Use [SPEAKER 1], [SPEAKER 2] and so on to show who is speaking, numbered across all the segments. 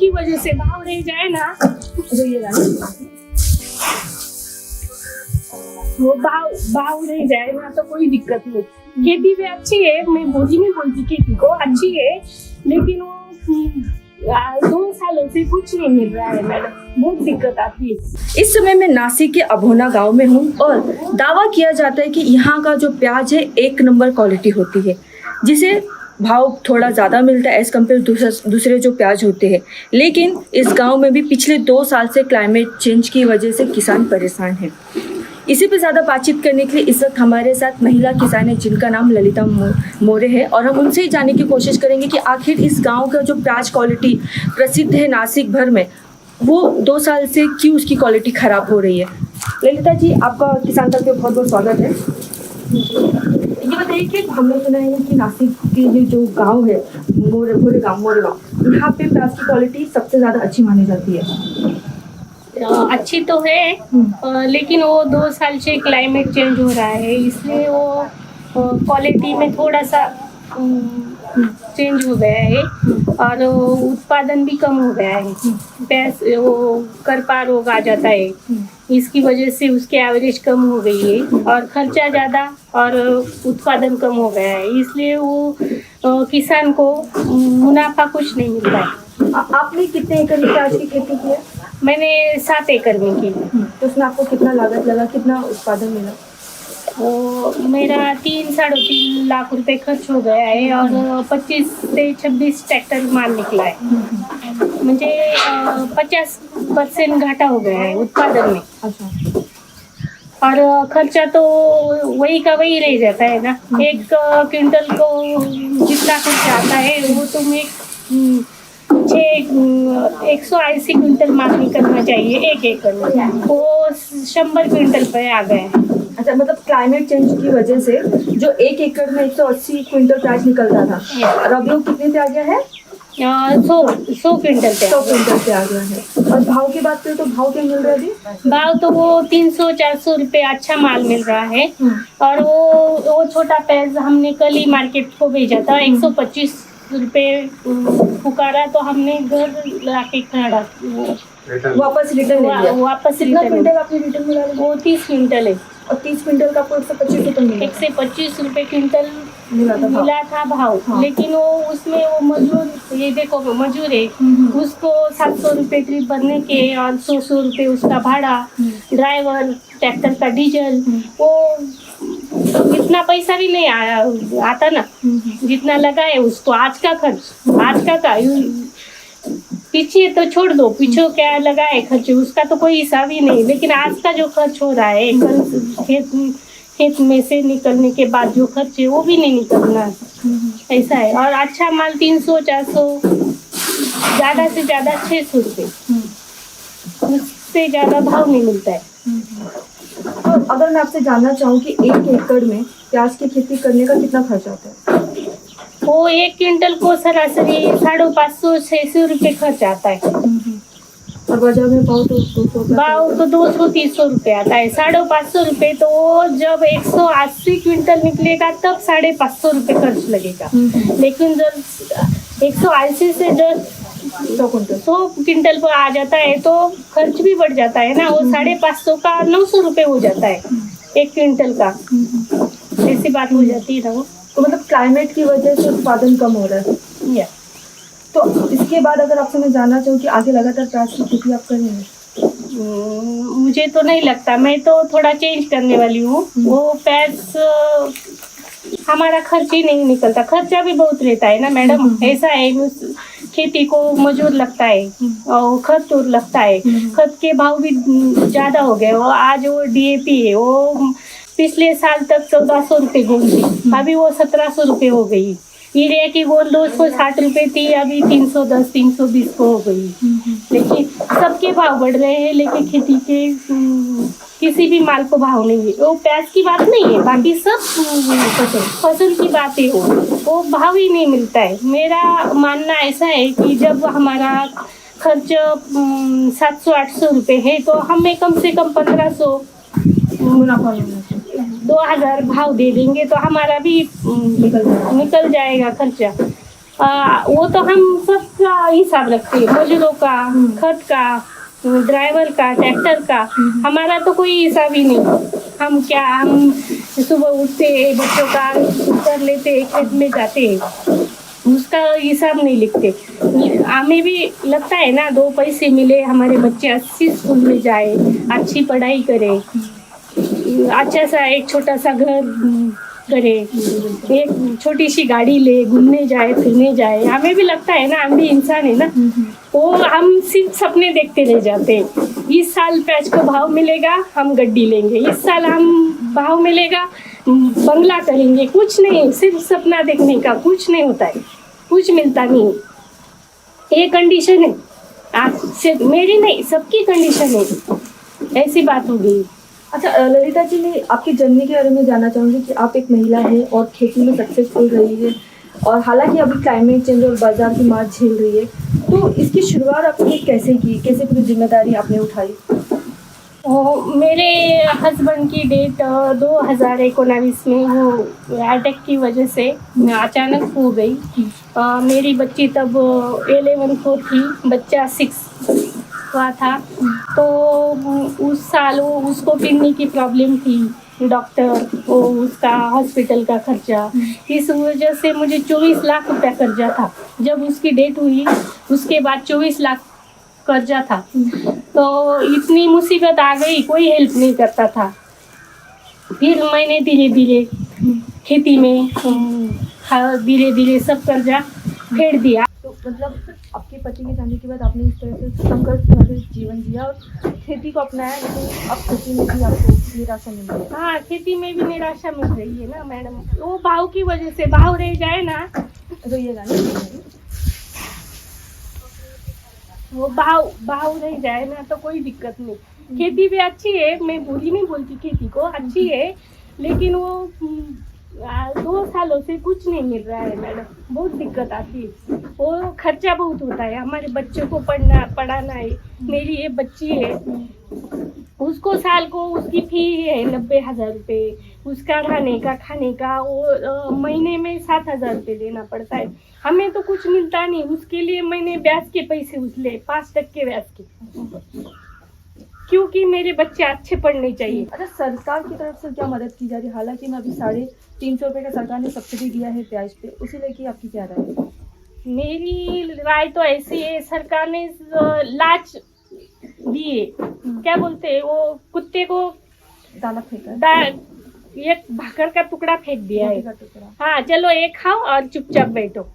[SPEAKER 1] की वजह से भाव रह जाए ना, तो ये वो भाव रह जाए ना तो कोई दिक्कत नहीं। खेती भी अच्छी है, मैं बोझी नहीं बोलती, खेती को अच्छी है, लेकिन वो 2 सालों से कुछ नहीं मिल रहा है मैडम, बहुत दिक्कत आती है।
[SPEAKER 2] इस समय मैं नासिक के अभोना गांव में हूं और दावा किया जाता है कि यहाँ का जो प्याज है 1 नंबर क्वालिटी होती है, जिसे भाव थोड़ा ज़्यादा मिलता है एज कम्पेयर दूसरे जो प्याज होते हैं। लेकिन इस गांव में भी पिछले 2 साल से क्लाइमेट चेंज की वजह से किसान परेशान हैं। इसी पे ज़्यादा बातचीत करने के लिए इस वक्त हमारे साथ महिला किसान है जिनका नाम ललिता मोरे है, और हम उनसे ही जानने की कोशिश करेंगे कि आखिर इस गांव का जो प्याज क्वालिटी प्रसिद्ध है नासिक भर में, वो 2 साल से क्यों उसकी क्वालिटी ख़राब हो रही है। ललिता जी, आपका किसान तक पे बहुत बहुत स्वागत है। ये बताइए कि हमने सुना है कि नासिक के ये जो गांव है मोरे गांव, यहाँ पे प्याज की क्वालिटी सबसे ज़्यादा अच्छी मानी जाती है।
[SPEAKER 1] अच्छी तो है, लेकिन वो 2 साल से क्लाइमेट चेंज हो रहा है, इसलिए वो क्वालिटी में थोड़ा सा चेंज हो गया है और उत्पादन भी कम हो गया है। प्याज वो करपा रोग आ जाता है, इसकी वजह से उसकी एवरेज कम हो गई है और खर्चा ज़्यादा और उत्पादन कम हो गया है, इसलिए वो किसान को मुनाफा कुछ नहीं मिलता है।
[SPEAKER 2] आपने कितने एकड़ की प्याज की खेती की है?
[SPEAKER 1] मैंने 7 एकड़ में की।
[SPEAKER 2] तो उसमें आपको कितना लागत लगा, कितना उत्पादन मिला?
[SPEAKER 1] वो मेरा 3-3.5 लाख रुपए खर्च हो गया है और 25 से 26 ट्रैक्टर माल निकला है। मुझे 50% घाटा हो गया है उत्पादन में।
[SPEAKER 2] अच्छा।
[SPEAKER 1] और खर्चा तो वही का वही रह जाता है ना। 1 क्विंटल को जितना खर्चा आता है वो तो मैं 180 क्विंटल माल निकलना चाहिए 1 एकड़ में, वो 100 क्विंटल पे आ गए हैं।
[SPEAKER 2] अच्छा, मतलब क्लाइमेट चेंज की वजह से जो 1 एकड़ में 180 क्विंटल प्याज निकलता था, और अब लोग कितने पे आ गया है?
[SPEAKER 1] 100 क्विंटल पे
[SPEAKER 2] 100 क्विंटल पे आ गया है। और भाव की बात करें तो भाव क्या मिल रहा है अभी?
[SPEAKER 1] भाव तो वो 300-400 रुपये अच्छा माल मिल रहा है। और वो छोटा प्याज हमने कल ही मार्केट को भेजा था, 125 रुपये पुकारा, तो हमने घर लाके खड़ा
[SPEAKER 2] वापस रिटर्न ले लिया।
[SPEAKER 1] वापस
[SPEAKER 2] कितना क्विंटल आपने रिटर्न मिला?
[SPEAKER 1] वो 30 क्विंटल है
[SPEAKER 2] और 30 क्विंटल का आपको 125 रुपये मिला।
[SPEAKER 1] 125 रुपये क्विंटल
[SPEAKER 2] मिला
[SPEAKER 1] था भाव। हाँ। लेकिन वो उसमें वो मजदूर, ये देखो मजदूर है, उसको 700 रुपये ट्रिप भरने के और 100 रुपये उसका भाड़ा, ड्राइवर, ट्रैक्टर का डीजल, वो इतना पैसा भी नहीं आता ना जितना लगा है उसको। आज का पीछे तो छोड़ दो, पीछे क्या लगा है खर्च, उसका तो कोई हिसाब ही नहीं। लेकिन आज का जो खर्च हो रहा है, कल खेत में से निकलने के बाद जो खर्च है वो भी नहीं निकलना, ऐसा है। और अच्छा माल 300-400, ज़्यादा से ज़्यादा 600 रुपये, उससे ज़्यादा भाव नहीं मिलता है।
[SPEAKER 2] तो अगर मैं आपसे जानना चाहूँ कि 1 एकड़ में प्याज की खेती करने का कितना खर्च आता है?
[SPEAKER 1] वो 1 क्विंटल को सरासरी 550-600 रुपये खर्च आता है।
[SPEAKER 2] और बाजार में भाव तो
[SPEAKER 1] 200-300 रुपये आता है। 550 रुपये तो वो जब 180 क्विंटल निकलेगा तब 550 रुपये खर्च लगेगा। लेकिन जब 180 से जब 100 क्विंटल पर आ जाता है तो खर्च भी बढ़ जाता है ना। वो 550 का 900 रुपये हो जाता है 1 क्विंटल का, ऐसी बात हो जाती है ना वो।
[SPEAKER 2] तो मतलब क्लाइमेट की वजह से उत्पादन कम हो रहा है या? तो इसके बाद अगर आपसे मैं जानना चाहूँ कि आगे लगातार प्याज की खेती आप करेंगे?
[SPEAKER 1] मुझे तो नहीं लगता, मैं तो थोड़ा चेंज करने वाली हूँ। वो प्याज हमारा खर्च ही नहीं निकलता, खर्चा भी बहुत रहता है ना मैडम, ऐसा है। खेती को मजदूर लगता है और खत लगता है, खत के भाव भी ज़्यादा हो गए। वो आज वो DAP है, वो पिछले साल तक 1400 रुपये गोल थी, अभी वो 1700 रुपये हो गई। यूरिया की गोल 260 रुपये थी, अभी 310-320 को हो गई। लेकिन सबके भाव बढ़ रहे हैं, लेकिन खेती के किसी भी माल को भाव नहीं है। वो प्याज की बात नहीं है, बाकी सब फसल की बात है, वो भाव ही नहीं मिलता है। मेरा मानना ऐसा है कि जब हमारा खर्च 700-800 रुपये है तो हमें कम से कम 1500 मुनाफा 2000 भाव दे देंगे तो हमारा भी निकल जाएगा खर्चा। वो तो हम सबका हिसाब रखते हैं, मजदूरों का, खर्च का, ड्राइवर का, ट्रैक्टर का। हमारा तो कोई हिसाब ही नहीं। हम सुबह उठते हैं, बच्चों का कर लेते हैं, खेत में जाते हैं, उसका हिसाब नहीं लिखते। हमें भी लगता है ना, 2 पैसे मिले, हमारे बच्चे अच्छी स्कूल में जाए, अच्छी पढ़ाई करे, अच्छा सा एक छोटा सा घर करे, एक छोटी सी गाड़ी ले, घूमने जाए, फिरने जाए। हमें भी लगता है ना, हम भी इंसान है ना। वो हम सिर्फ सपने देखते रह जाते हैं। इस साल प्याज को भाव मिलेगा, हम गड्डी लेंगे, इस साल हम भाव मिलेगा, बंगला करेंगे। कुछ नहीं, सिर्फ सपना देखने का, कुछ नहीं होता है, कुछ मिलता नहीं। ये कंडीशन है, आज सिर्फ मेरी नहीं, सबकी कंडीशन है। ऐसी बात हो गई।
[SPEAKER 2] अच्छा ललिता जी, मैं आपकी जर्नी के बारे में जानना चाहूँगी कि आप एक महिला है और खेती में सक्सेसफुल रही है, और हालांकि अभी क्लाइमेट चेंज और बाजार की मार झेल रही है, तो इसकी शुरुआत आपने कैसे की, कैसे पूरी जिम्मेदारी आपने उठाई?
[SPEAKER 1] मेरे हस्बैंड की डेट 2019 में वो अटैक की वजह से अचानक हो गई। मेरी बच्ची तब 11 को थी, बच्चा 6 हुआ था। तो उस साल उसको किडनी की प्रॉब्लम थी, डॉक्टर वो उसका हॉस्पिटल का खर्चा, इस वजह से मुझे 24 लाख रुपया कर्जा था। जब उसकी डेट हुई उसके बाद 24 लाख कर्जा था। तो इतनी मुसीबत आ गई, कोई हेल्प नहीं करता था। फिर मैंने धीरे धीरे खेती में धीरे धीरे सब कर्जा फेर दिया।
[SPEAKER 2] तो मतलब आपके पति के जाने के बाद आपने इस तरह से संघर्ष भरे जीवन जिया और खेती को अपनाया, लेकिन अब खेती में भी आपको निराशा मिल रही है।
[SPEAKER 1] हाँ, खेती में भी निराशा मिल रही है ना मैडम। वो भाव की वजह से, भाव रह जाए ना,
[SPEAKER 2] रोइएगा नहीं,
[SPEAKER 1] वो भाव रह जाए ना तो कोई दिक्कत नहीं। खेती भी अच्छी है, मैं बुरी नहीं बोलती, खेती को अच्छी है, लेकिन वो 2 सालों से कुछ नहीं मिल रहा है मैडम। बहुत दिक्कत आती है, वो खर्चा बहुत होता है। हमारे बच्चों को पढ़ाना है। मेरी एक बच्ची है, उसको साल को उसकी फी है 90,000 रुपये, उसका रहने का, खाने का, वो महीने में 7,000 रुपये देना पड़ता है। हमें तो कुछ मिलता नहीं, उसके लिए मैंने ब्याज के पैसे उछले, 5% ब्याज के, क्योंकि मेरे बच्चे अच्छे पढ़ने चाहिए।
[SPEAKER 2] अच्छा, सरकार की तरफ से क्या मदद की जा रही है? हालांकि मैं अभी 350 रुपये का सरकार ने सब्सिडी दिया है प्याज पे, उसे लेके आपकी क्या राय है?
[SPEAKER 1] मेरी राय तो ऐसी है, सरकार ने लाच दिए, क्या बोलते हैं, वो कुत्ते को
[SPEAKER 2] दाना फेंका,
[SPEAKER 1] एक भाकर का टुकड़ा फेंक दिया है।
[SPEAKER 2] टुकड़ा।
[SPEAKER 1] हाँ, चलो एक खाओ और चुपचाप बैठो।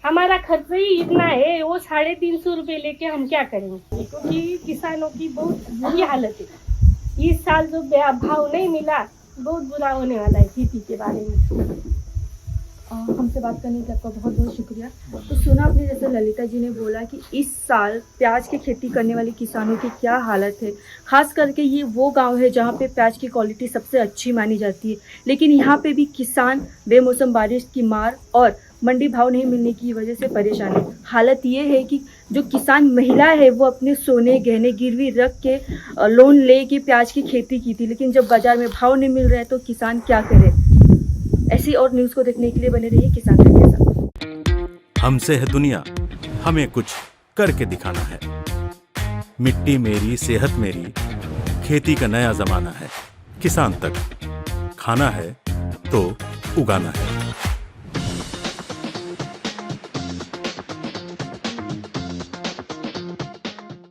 [SPEAKER 1] हमारा खर्च ही इतना है, वो 350 रुपये लेके हम क्या करेंगे? क्योंकि किसानों की बहुत बुरी हालत है। इस साल जो भाव नहीं मिला, बहुत बुरा होने वाला है खेती के बारे में।
[SPEAKER 2] हमसे बात करने के आपका बहुत बहुत शुक्रिया। तो सुना आपने, जैसे ललिता जी ने बोला कि इस साल प्याज की खेती करने वाले किसानों की क्या हालत है। खास करके ये वो गांव है जहां पे प्याज की क्वालिटी सबसे अच्छी मानी जाती है, लेकिन यहां पे भी किसान बेमौसम बारिश की मार और मंडी भाव नहीं मिलने की वजह से परेशान है। हालत ये है कि जो किसान महिला है वो अपने सोने गहने गिरवी रख के लोन ले के प्याज की खेती की थी, लेकिन जब बाजार में भाव नहीं मिल रहा है तो किसान क्या करे। ऐसी और न्यूज़ को देखने के लिए बने रहिए किसान तक के साथ।
[SPEAKER 3] हमसे है दुनिया, हमें कुछ करके दिखाना है। मिट्टी मेरी, सेहत मेरी, खेती का नया जमाना है। किसान तक खाना है तो उगाना है।